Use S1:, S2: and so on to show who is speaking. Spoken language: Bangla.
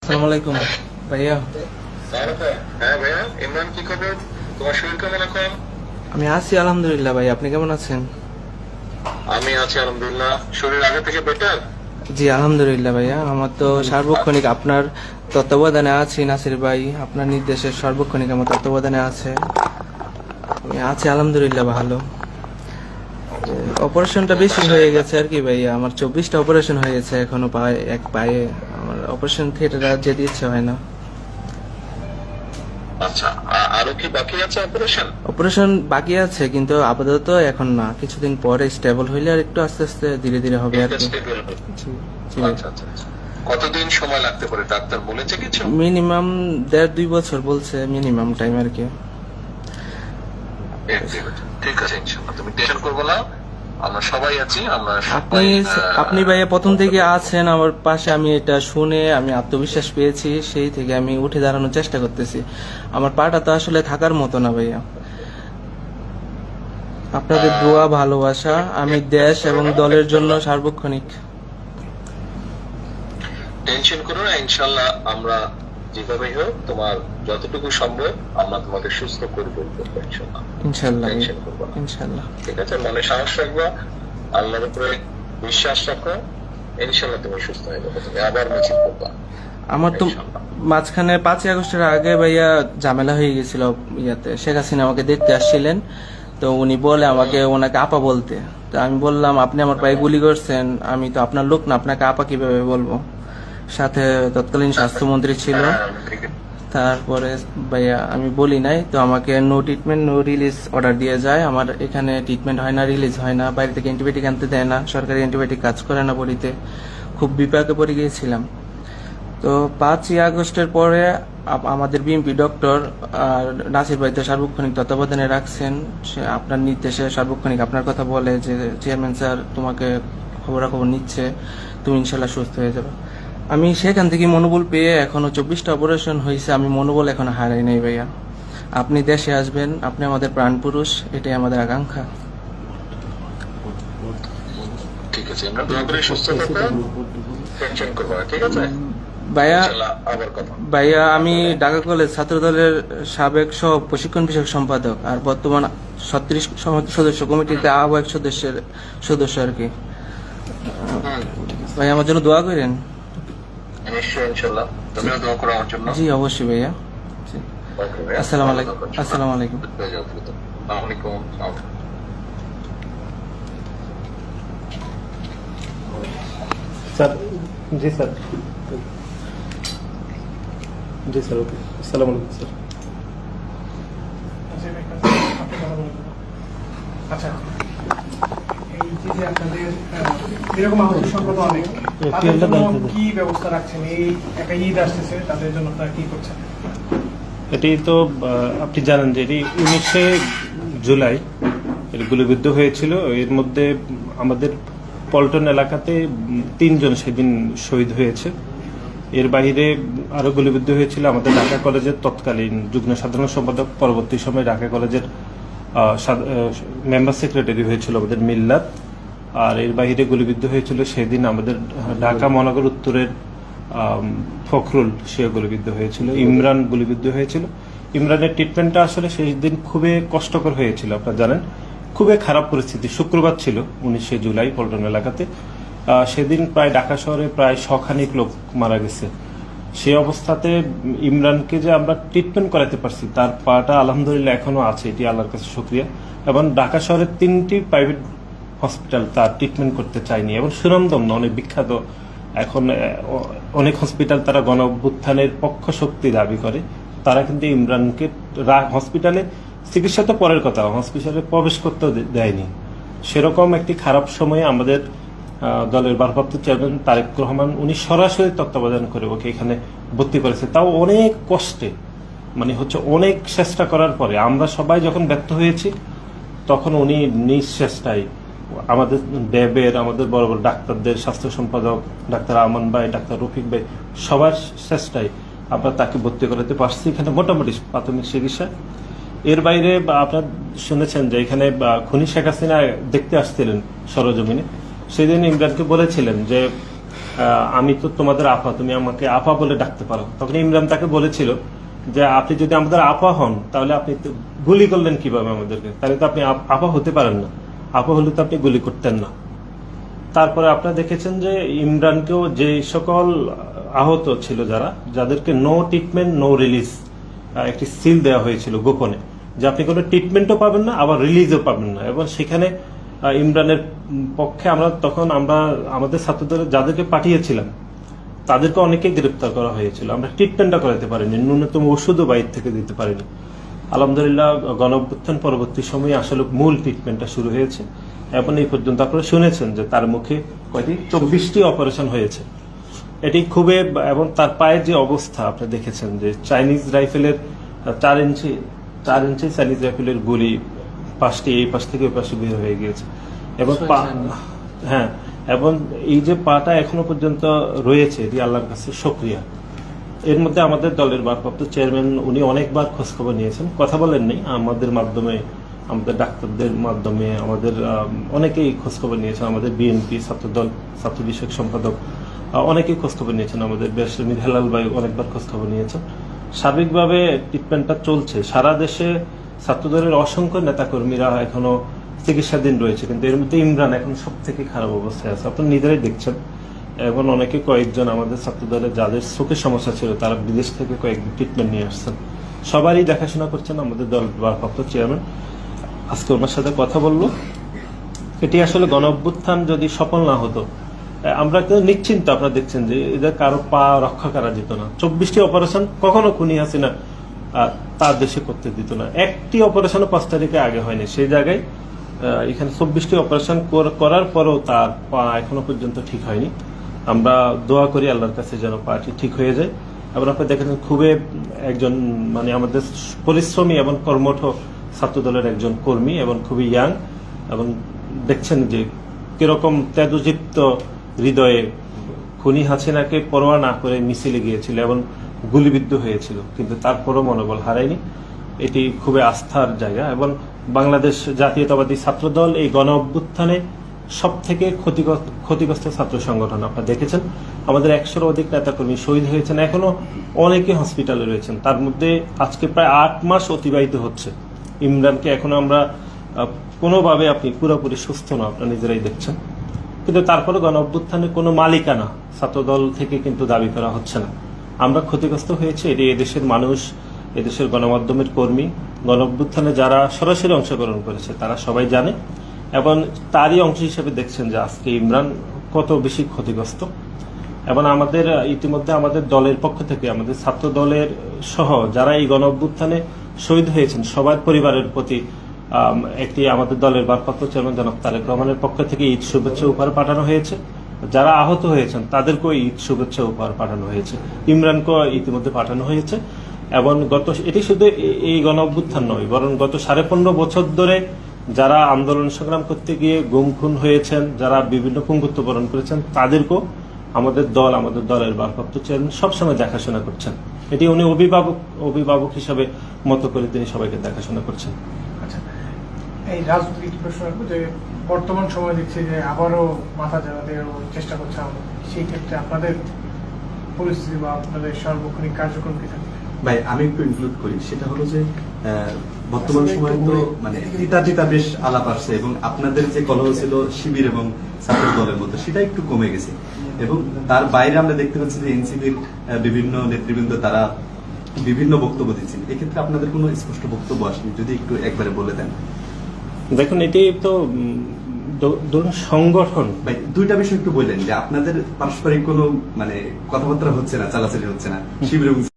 S1: আসসালামু আলাইকুম ভাইয়া।
S2: হ্যাঁ ভাইয়া, ইমরান কি খবর? তোমার শরীর কেমন এখন?
S1: আমি আছি আলহামদুলিল্লাহ ভাই, আপনি কেমন আছেন?
S2: আমি আছি আলহামদুলিল্লাহ। শরীর আগে থেকে বেটার?
S1: জি আলহামদুলিল্লাহ ভাইয়া, আমার তো সার্বক্ষণিক আপনার তত্ত্বাবধানে আছি। নাসির ভাই আপনার নির্দেশে সার্বক্ষণিক আমার তত্ত্বাবধানে আছে। আমি আছি আলহামদুলিল্লাহ ভালো। অপারেশনটা বেশি হয়ে গেছে আর কি ভাইয়া, আমার 24টা অপারেশন হয়ে গেছে, এখনো এক পায়ে আমার অপারেশন থিয়েটারে আর যেতে ইচ্ছে হয় না।
S2: আচ্ছা, আরো কি বাকি আছে অপারেশন?
S1: অপারেশন বাকি আছে কিন্তু আপাতত এখন না, কিছুদিন পরে স্টেবল হইলে আর একটু আস্তে আস্তে ধীরে ধীরে হবে আর কি। জি জি ভাই।
S2: আচ্ছা আচ্ছা আচ্ছা। কতদিন সময় লাগতে পারে ডাক্তার বলেছে কিছু?
S1: মিনিমাম 1.5-2 বছর বলছে, মিনিমাম টাইম আর কি।
S2: ঠিক আছে ইনশাআল্লাহ, তুমি টেনশন করবে না, আমরা সবাই আছি। আমরা
S1: আপনি আপনি ভাইয়া প্রথম থেকে আছেন আমার পাশে, আমি এটা শুনে আমি আত্মবিশ্বাস পেয়েছি, সেই থেকে আমি উঠে দাঁড়ানোর চেষ্টা করতেছি। আমার পাটা তো আসলে থাকার মতো না ভাইয়া। আপনাদের দোয়া ভালোবাসা আমি দেশ এবং দলের জন্য সার্বক্ষণিক।
S2: টেনশন করো না, ইনশাআল্লাহ আমরা যেভাবে হোক তোমার যতটুকু সম্ভব আমরা তোমাকে সুস্থ করে তুলবো ইনশাআল্লাহ।
S1: ইনশাল্লাহ
S2: টেনশন করবো না,
S1: ইনশাল্লাহ।
S2: ঠিক আছে? মনে সাহস রাখবা, আল্লাহর উপরে বিশ্বাস রাখো, ইনশাআল্লাহ তুমি সুস্থ হয়ে যাবে। তুমি আবার মিছিল করবা
S1: আমার তো
S2: ইনশাআল্লাহ।
S1: মাঝখানে 5ই আগস্টের আগে ভাইয়া ঝামেলা হয়ে গেছিল ইয়াতে, শেখ হাসিনা আমাকে দেখতে আসছিলেন, তো উনি বলে আমাকে ওনাকে আপা বলতে। তো আমি বললাম আপনি আমার পায়ে গুলি করছেন, আমি তো আপনার লোক না, আপনাকে আপা কিভাবে বলবো? সাথে তৎকালীন স্বাস্থ্যমন্ত্রী ছিল। তারপরে ভাইয়া আমি বলি নাই, তো আমাকে no treatment no release order দিয়ে যায়। আমার এখানে ট্রিটমেন্ট হয় না, রিলিজ হয় না, বাইরে থেকে অ্যান্টিবায়োটিক আনতে দেয় না, সরকারি অ্যান্টিবায়োটিক কাজ করে না বড়িতে। খুব বিপাকে পড়ে গিয়েছিলাম। তো 5ই আগস্টের পরে আমাদের বিএমপি ডক্টর আর নাসির ভাই তো সার্বক্ষণিক তত্ত্বাবধানে রাখছেন। সে আপনার নির্দেশে সার্বক্ষণিক আপনার কথা বলে যে চেয়ারম্যান স্যার তোমাকে খবরাখবর নিচ্ছে, তুমি ইনশাল্লাহ সুস্থ হয়ে যাবে। আমি সেখান থেকে মনোবল পেয়ে এখনো 24টা অপারেশন হয়েছে, আমি মনোবল এখনো হারাই নাই ভাইয়া। আপনি দেশে আসবেন, আপনি আমাদের প্রাণ পুরুষ, এটাই আমাদের আকাঙ্ক্ষা।
S2: ঠিক আছে, আমরা দোয়া করি সুস্থ থাকো, টেনশন করবো না, ঠিক আছে?
S1: ভাইয়া
S2: ইনশাআল্লাহ আবার কথা।
S1: ভাইয়া আমি ঢাকা কলেজ ছাত্র দলের সাবেক সহ প্রশিক্ষণ বিষয়ক সম্পাদক, আর বর্তমান 36 সদস্য কমিটিতে আহ্বায়ক সদস্য আর কি। ভাই আমার জন্য দোয়া করেন।
S2: নিশ্চয়ই ইনশাআল্লাহ, তুমিও দোয়া করো আমার জন্য।
S1: জি অবশ্যই ভাইয়া। জি।
S2: ওকে ভাইয়া,
S1: আসসালামু আলাইকুম। আসসালামু আলাইকুম।
S2: আসসালামু আলাইকুম।
S3: सर जी सर जी सर ओके अस्सलाम वालेकुम सर।
S4: আচ্ছা, এই যে আপনাদের এরকম আহত সংখ্যা তো অনেক, তাদের জন্য কি ব্যবস্থা রাখছেন? এই একটা ঈদ আসতেছে, তাদের জন্য আপনারা কি করছেন?
S3: এটি তো আপনি জানেন যে এটি 19শে জুলাই এর গুলিবিদ্ধ হয়েছিল। এর মধ্যে আমাদের পল্টন এলাকাতে 3 জন সেদিন শহীদ হয়েছে। এর বাইরে আরো গুলিবিদ্ধ হয়েছিল আমাদের ঢাকা কলেজের তৎকালীন যুগ্ম সাধারণ সম্পাদক, পরবর্তী সময় ঢাকা কলেজের মেম্বার সেক্রেটারি হয়েছিল আমাদের মিল্লাত। আর এর বাইরে গুলিবিদ্ধ হয়েছিল সেদিন আমাদের ঢাকা মহানগর উত্তরের ফখরুল, সে গুলিবিদ্ধ হয়েছিল। ইমরান গুলিবিদ্ধ হয়েছিল। ইমরানের ট্রিটমেন্টটা আসলে সেই দিন খুবই কষ্টকর হয়েছিল, আপনারা জানেন, খুবই খারাপ পরিস্থিতি। শুক্রবার ছিল 19শে জুলাই পল্টন এলাকাতে। সেদিন প্রায় ঢাকা শহরে প্রায় 100 লোক মারা গেছে। সেই অবস্থাতে ইমরানকে যে আমরা ট্রিটমেন্ট করাতে পারছি, তার পাটা আলহামদুলিল্লাহ এখনো আছে, এটি আল্লাহর কাছে শুকরিয়া। এবং ঢাকা শহরের 3টি প্রাইভেট হসপিটাল তার ট্রিটমেন্ট করতে চায়নি, এবং সুনামধন্য অনেক বিখ্যাত এখন অনেক হসপিটাল তারা গণ অভ্যুত্থানের পক্ষ শক্তি দাবি করে, তারা কিন্তু ইমরানকে হসপিটালে চিকিৎসা তো পরের কথা, হসপিটালে প্রবেশ করতেও দেয়নি। সেরকম একটি খারাপ সময়ে আমাদের দলের ভারপ্রাপ্ত চেয়ারম্যান তারেক রহমান, উনি সরাসরি তত্ত্বাবধান করে ওকে এখানে ভর্তি করেছে, তাও অনেক কষ্টে, মানে হচ্ছে অনেক চেষ্টা করার পরে। আমরা সবাই যখন ব্যর্থ হয়েছি তখন উনি নিজ চেষ্টায় আমাদের ড্যাবের, আমাদের বড় বড় ডাক্তারদের, স্বাস্থ্য সম্পাদক ডাক্তার আমান ভাই, ডাক্তার রফিক ভাই, সবার চেষ্টায় আমরা তাকে ভর্তি করাতে পারছি এখানে মোটামুটি প্রাথমিক চিকিৎসা। এর বাইরে আপনারা শুনেছেন যে এখানে খুনি শেখ হাসিনা দেখতে আসছিলেন সরজমিনে। সেদিন ইমরানকে বলেছিলেন যে আমি তো তোমাদের আপা, তুমি আমাকে আপা বলে ডাকতে পারো। তখন ইমরান তাকে বলেছিল যে আপনি যদি আমাদের আপা হন তাহলে আপনি তো গুলি করলেন কিভাবে আমাদেরকে, তাহলে তো আপনি আপা হতে পারেন না, আপা হলে তো আপনি গুলি করতেন না। তারপরে আপনারা দেখেছেন যে ইমরানকেও যে সকল আহত ছিল যাদেরকে নো ট্রিটমেন্ট নো রিলিজ একটি সিল দেওয়া হয়েছিল গোপনে, যে আপনি কোনো ট্রিটমেন্টও পাবেন না আবার রিলিজও পাবেন না। এবং সেখানে ইমরানের পক্ষে আমরা আমাদের ছাত্রদের যাদেরকে পাঠিয়েছিলাম তাদেরকে অনেকে গ্রেপ্তার করা হয়েছিল, আমরা ট্রিটমেন্টটা করাতে পারিনি, ন্যূনতম ওষুধও বাইরে থেকে দিতে পারিনি। আলহামদুলিল্লাহ গণঅভ্যুত্থান পরবর্তী সময়ে আসলে মূল ট্রিটমেন্টটা শুরু হয়েছে এবং এই পর্যন্ত আপনারা শুনেছেন যে তার মুখে 24টি অপারেশন হয়েছে। এটি খুবই, এবং তার পায়ের যে অবস্থা আপনি দেখেছেন যে চাইনিজ রাইফেলের 4 ইঞ্চি চাইনিজ রাইফেলের গুলি 5টি এই পাশ থেকে ওই পাশে বের হয়ে গিয়েছে এবং হ্যাঁ, এবং এই যে পাটা এখনো পর্যন্ত রয়েছে এটি আল্লাহর কাছে শুকরিয়া। এর মধ্যে আমাদের দলের ভারপ্রাপ্ত চেয়ারম্যান উনি অনেকবার খোঁজখবর নিয়েছেন, কথা বলেননি, আমাদের মাধ্যমে, আমাদের ডাক্তারদের মাধ্যমে, আমাদের অনেকেই খোঁজখবর নিয়েছেন, আমাদের বিএনপি ছাত্রদল ছাত্র বিষয়ক সম্পাদক অনেকেই খোঁজখবর নিয়েছেন, আমাদের ব্যারিস্টার হেলাল ভাই অনেকবার খোঁজখবর নিয়েছেন। সার্বিকভাবে ট্রিটমেন্টটা চলছে সারা দেশে। ছাত্রদলের অসংখ্য নেতাকর্মীরা এখনো চিকিৎসাধীন রয়েছে, কিন্তু এর মধ্যে ইমরান এখন সব থেকে খারাপ অবস্থায় আছে, আপনারা নিজেরাই দেখছেন। এবং অনেকে কয়েকজন আমাদের ছাত্রদলের যাদের চোখের সমস্যা ছিল তারা বিদেশ থেকে কয়েকদিন ট্রিটমেন্ট নিয়ে আসছেন, সবারই দেখাশোনা করছেন আমাদের দল ভারপ্রাপ্ত চেয়ারম্যান। আজকে ওনার সাথে কথা বললো। এটি আসলে গণঅভ্যুত্থান যদি সফল না হতো, আমরা কিন্তু নিশ্চিন্ত, আপনারা দেখছেন যে এদের কারো পা রক্ষা করা যেত না। 24টি অপারেশন কখনো খুনি হাসিনা তার দেশে করতে দিত না, একটি অপারেশনও 5 তারিখে আগে হয়নি। সেই জায়গায় এখানে 24টি অপারেশন করার পরেও তার পা এখনো পর্যন্ত ঠিক হয়নি। আমরা দোয়া করি আল্লাহর কাছে যেন পাটি ঠিক হয়ে যায়। এবং আপনি দেখেছেন খুবই একজন মানে আমাদের পরিশ্রমী এবং কর্মঠ ছাত্রদলের একজন কর্মী এবং খুবই ইয়াং, এবং দেখছেন যে কিরকম তেজদীপ্ত হৃদয়ে খুনি হাসিনাকে পরোয়া না করে মিছিলে গিয়েছিল এবং গুলিবিদ্ধ হয়েছিল, কিন্তু তারপরও মনোবল হারায়নি। এটি খুবই আস্থার জায়গা। এবং বাংলাদেশ জাতীয়তাবাদী ছাত্রদল এই গণ অভ্যুত্থানে সব থেকে ক্ষতিগ্রস্ত ছাত্র সংগঠন। আপনারা দেখেছেন আমাদের 100-এর অধিক নেতাকর্মী শহীদ হয়েছেন, এখনো অনেকে হসপিটালে রয়েছেন, তার মধ্যে আজকে প্রায় 8 মাস অতিবাহিত হচ্ছে। ইমরানকে এখনো আমরা কোনোভাবে আপনি পুরোপুরি সুস্থ না, আপনারা নিজেরাই দেখছেন, কিন্তু তারপরে গণ অভ্যুত্থানে কোনো মালিকানা ছাত্রদল থেকে কিন্তু দাবি করা হচ্ছে না। আমরা ক্ষতিগ্রস্ত হয়েছে, এটি এদেশের মানুষ, এদেশের গণমাধ্যমের কর্মী, গণ অভ্যুত্থানে যারা সরাসরি অংশগ্রহণ করেছে তারা সবাই জানে, এবং তারই অংশ হিসেবে দেখছেন যে আজকে ইমরান কত বেশি ক্ষতিগ্রস্ত। এবং আমাদের ইতিমধ্যে আমাদের দলের পক্ষ থেকে, আমাদের ছাত্র দলের সহ যারা এই গণ অভ্যুত্থানে শহীদ হয়েছেন সবার পরিবারের প্রতি একটি আমাদের দলের ভারপ্রাপ্ত চেয়ারম্যান জনাব তারেক রহমানের পক্ষ থেকে ঈদ শুভেচ্ছা উপহার পাঠানো হয়েছে। যারা আহত হয়েছেন তাদেরকেও ঈদ শুভেচ্ছা উপহার পাঠানো হয়েছে, ইমরানকেও ইতিমধ্যে পাঠানো হয়েছে। এবং এটি শুধু এই গণ অভ্যুত্থান নয়, বরং গত 15.5 বছর ধরে যারা আন্দোলন সংগ্রাম করতে গিয়ে গুম খুন হয়েছেন, যারা বিভিন্ন পঙ্গুত্ব বরণ করেছেন, তাদেরকেও আমাদের দলের ভারপ্রাপ্ত চেয়ারম্যান সবসময় দেখাশোনা করছেন। এটি উনি অভিভাবক হিসাবে মতো করে তিনি সবাইকে দেখাশোনা করছেন।
S4: আচ্ছা, এই রাজনৈতিক প্রশ্ন রাখবো যে বর্তমান সময় দেখছি যে আবারও মাথা চালাতে চেষ্টা করছে আমরা, সেই ক্ষেত্রে আপনাদের পরিস্থিতি বা আপনাদের সার্বক্ষণিক কার্যক্রম কি থাকবে?
S5: ভাই আমি একটু ইনক্লুড করি, সেটা হলো যে বর্তমান সময়ে তো মানে তিতা বেশ আলাপ আসছে, এবং আপনাদের যে কলহ ছিল শিবির এবং ছাত্র দলের মধ্যে সেটা একটু কমে গেছে, এবং তার বাইরে আমরা দেখতে পাচ্ছি যে এনসিপির বিভিন্ন নেতৃবৃন্দ তারা বিভিন্ন বক্তব্য দিচ্ছেন। এক্ষেত্রে আপনাদের কোনো স্পষ্ট বক্তব্য আসেনি, যদি একটু একবারে বলে দেন।
S3: দেখুন এটি তো ধরুন সংগঠন,
S5: ভাই দুইটা বিষয় একটু বললেন যে আপনাদের পারস্পরিক কোনো মানে কথাবার্তা হচ্ছে না, চালাচালি হচ্ছে না শিবির এবং